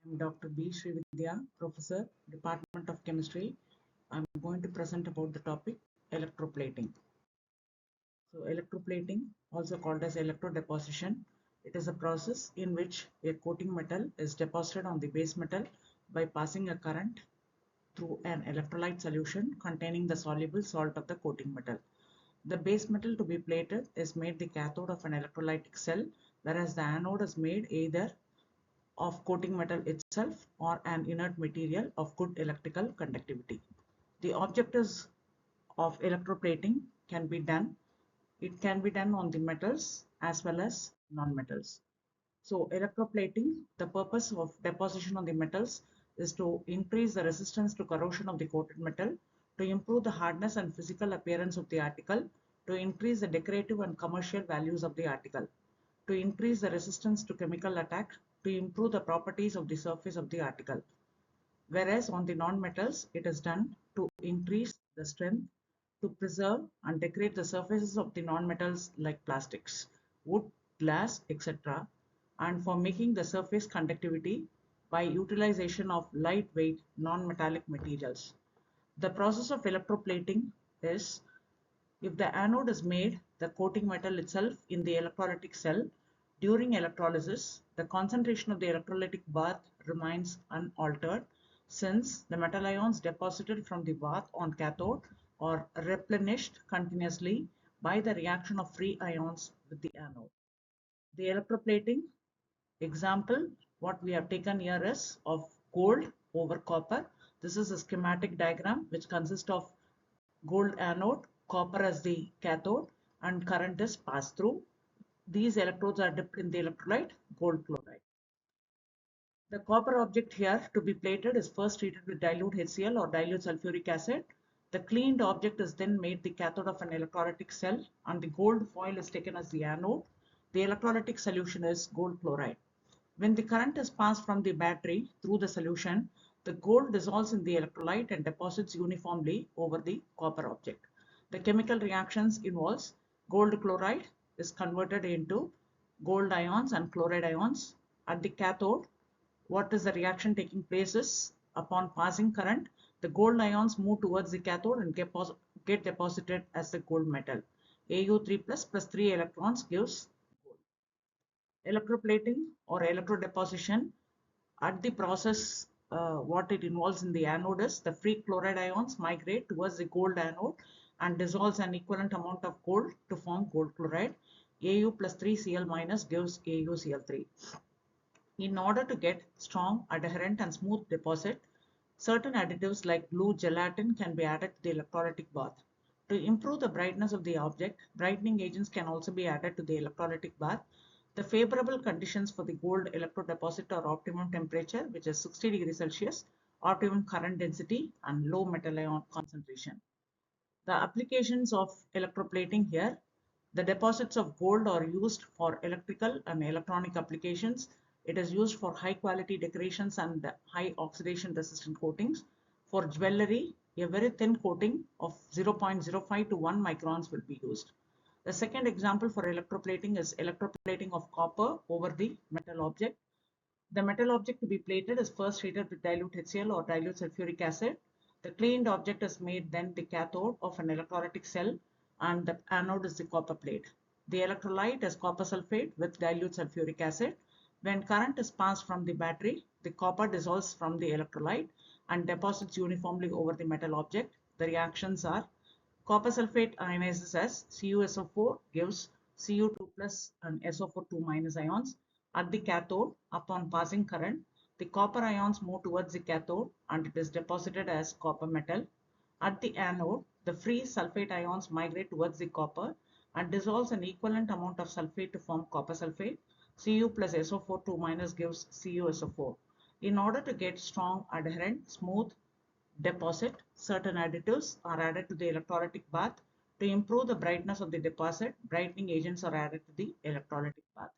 I'm Dr. B. Srividya, Professor, Department of Chemistry. I'm going to present about the topic electroplating. So electroplating, also called as electrodeposition, it is a process in which a coating metal is deposited on the base metal by passing a current through an electrolyte solution containing the soluble salt of the coating metal. The base metal to be plated is made the cathode of an electrolytic cell, whereas the anode is made either of coating metal itself or an inert material of good electrical conductivity. The objectives of electroplating can be done. It can be done on the metals as well as non-metals. So electroplating, the purpose of deposition on the metals is to increase the resistance to corrosion of the coated metal, to improve the hardness and physical appearance of the article, to increase the decorative and commercial values of the article, to increase the resistance to chemical attack, to improve the properties of the surface of the article. Whereas on the non-metals, it is done to increase the strength, to preserve and decorate the surfaces of the non-metals like plastics, wood, glass, etc., and for making the surface conductivity by utilization of lightweight non-metallic materials. The process of electroplating is, if the anode is made the coating metal itself in the electrolytic cell, during electrolysis, the concentration of the electrolytic bath remains unaltered since the metal ions deposited from the bath on cathode are replenished continuously by the reaction of free ions with the anode. The electroplating example, what we have taken here is of gold over copper. This is a schematic diagram which consists of gold anode, copper as the cathode, and current is passed through. These electrodes are dipped in the electrolyte gold chloride. The copper object here to be plated is first treated with dilute HCl or dilute sulfuric acid. The cleaned object is then made the cathode of an electrolytic cell and the gold foil is taken as the anode. The electrolytic solution is gold chloride. When the current is passed from the battery through the solution, the gold dissolves in the electrolyte and deposits uniformly over the copper object. The chemical reactions involves gold chloride is converted into gold ions and chloride ions. At the cathode, what is the reaction taking place is, upon passing current, the gold ions move towards the cathode and get deposited as the gold metal. Au3 plus 3 electrons gives gold. Electroplating or electrodeposition, at the process, what it involves in the anode is the free chloride ions migrate towards the gold anode and dissolves an equivalent amount of gold to form gold chloride. Au plus 3 Cl minus gives AuCl3. In order to get strong, adherent and smooth deposit, certain additives like blue gelatin can be added to the electrolytic bath. To improve the brightness of the object, brightening agents can also be added to the electrolytic bath. The favorable conditions for the gold electrodeposit are optimum temperature, which is 60 degrees Celsius, optimum current density, and low metal ion concentration. The applications of electroplating here, the deposits of gold are used for electrical and electronic applications. It is used for high quality decorations and high oxidation resistant coatings. For jewelry, a very thin coating of 0.05 to 1 microns will be used. The second example for electroplating is electroplating of copper over the metal object. The metal object to be plated is first treated with dilute HCl or dilute sulfuric acid. The cleaned object is made then the cathode of an electrolytic cell and the anode is the copper plate. The electrolyte is copper sulfate with dilute sulfuric acid. When current is passed from the battery, the copper dissolves from the electrolyte and deposits uniformly over the metal object. The reactions are copper sulfate ionizes as CuSO4 gives Cu2 plus and SO4 2 minus ions. At the cathode, upon passing current, the copper ions move towards the cathode and it is deposited as copper metal. At the anode, the free sulfate ions migrate towards the copper and dissolves an equivalent amount of sulfate to form copper sulfate. Cu plus SO4 2 minus gives CuSO4. In order to get strong, adherent, smooth deposit, certain additives are added to the electrolytic bath. To improve the brightness of the deposit, brightening agents are added to the electrolytic bath.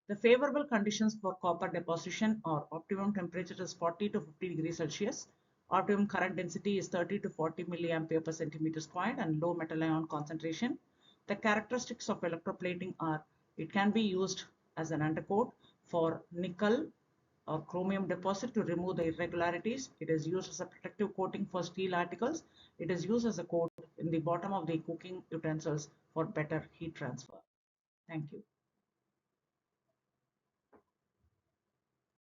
The favorable conditions for copper deposition are optimum temperature is 40 to 50 degrees Celsius, optimum current density is 30 to 40 milliampere per centimeter squared, and low metal ion concentration. The characteristics of electroplating are, it can be used as an undercoat for nickel, or chromium deposit to remove the irregularities. It is used as a protective coating for steel articles. It is used as a coat in the bottom of the cooking utensils for better heat transfer. Thank you.